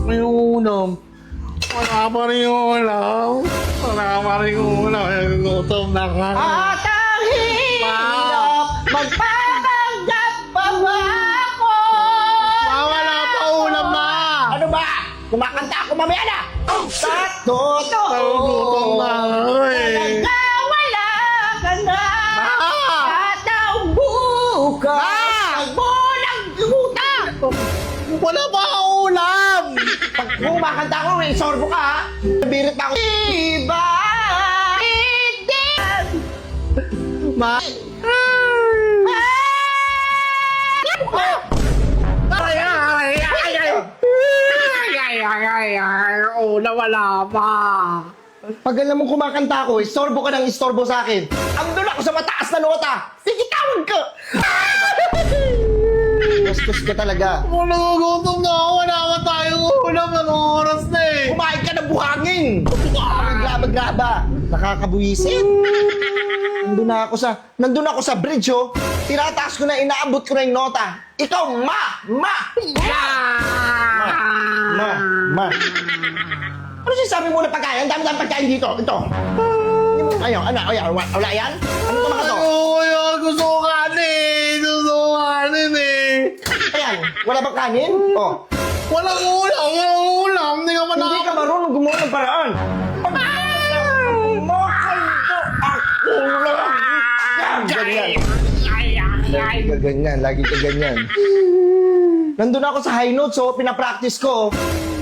May ulam. Wala pa rin yung ulam. Wala pa rin yung ulam. Gutom na ka. At ang hirap magpapanggap pa ba ako? Wala pa ulam, ma! Ano ba? Kumakanta ako mamaya na! Totoo! Gutom na eh. Nagkawala ka na! At ang bukas magbulang luta! Wala pa ulam! Pag kumakanta ako, may sorbo ka ha! Nabirit ako! Iba! Hindi! Ma! Ulam wala pa. Pag alam mong kumakanta ako, istorbo ka ng istorbo sa akin. Andun ako sa mataas na nota! Sige, tawag ka! Gastos ka talaga. Nagugutom na ako. Wala pa tayong ulam. Anong oras na eh? Kumain ka ng buhangin! Maglaba-glaba! Nakakabuisit! Nandun ako sa bridge, oh. Tinataas ko na, inaabot ko na yung nota. Ikaw, ma! Ano sinasabi mo na pagkain? Ang dami-dami pagkain dito. Ito. Wala yan? Ano ito mga to? Gusto ko kanin. Gusto ko kanin eh. Ayan, wala bang kanin? Oh. Walang ulam. Walang ulam. Hindi ka Hindi ka marunong gumawa ng paraan. Ganyan, lagi ka ganyan. Nandun ako sa high notes, so pinapractice ko.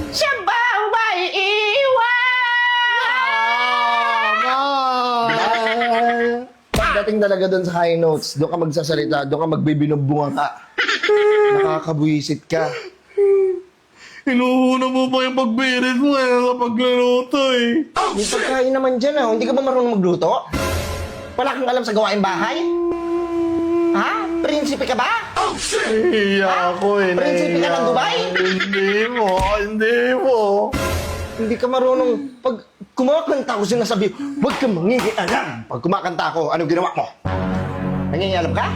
Siya ba ang maiiwan? Pagdating talaga dun sa high notes, doon ka magsasalita, doon ka magbibinubunga ka. Nakakabuisit ka. Inuuna mo pa yung pagbirit mo eh. Sa pagluluto eh. May pagkain naman dyan, ah. Hindi ka ba marunong magluto? Wala kang alam sa gawaing bahay? Ha? Prinsipe ka ba? Iya ako eh. Prinsipe ka ng Dubai? Hindi mo. Hindi ka marunong. Pag kumakanta ko, sinasabi, huwag kang mangingialam. Pag kumakanta ako, anong ginawa mo? Nangingialam ka?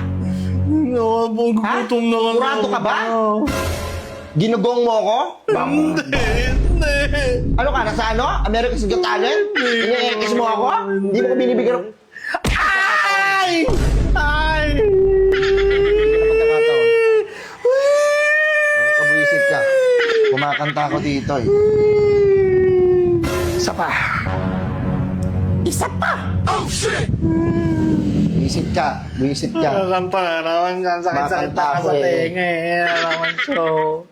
Gutom na lang. Kurado ka ba? Ginugong mo ako? Hindi. Ano ka? Nasa ano? America's Got Talent? Iniekis mo ako? Hindi mo ko binibigyan ng... Ay! Ay! Pagkakataon. Kabuisit ka. Kumakanta ako dito eh. Isa pa. Isa pa! Oh, shit! Buisit ka. Buisit ka. Kanta na naman yan. Sakit-sakit Makanta na ka ako sa eh. tenga eh. Naman show.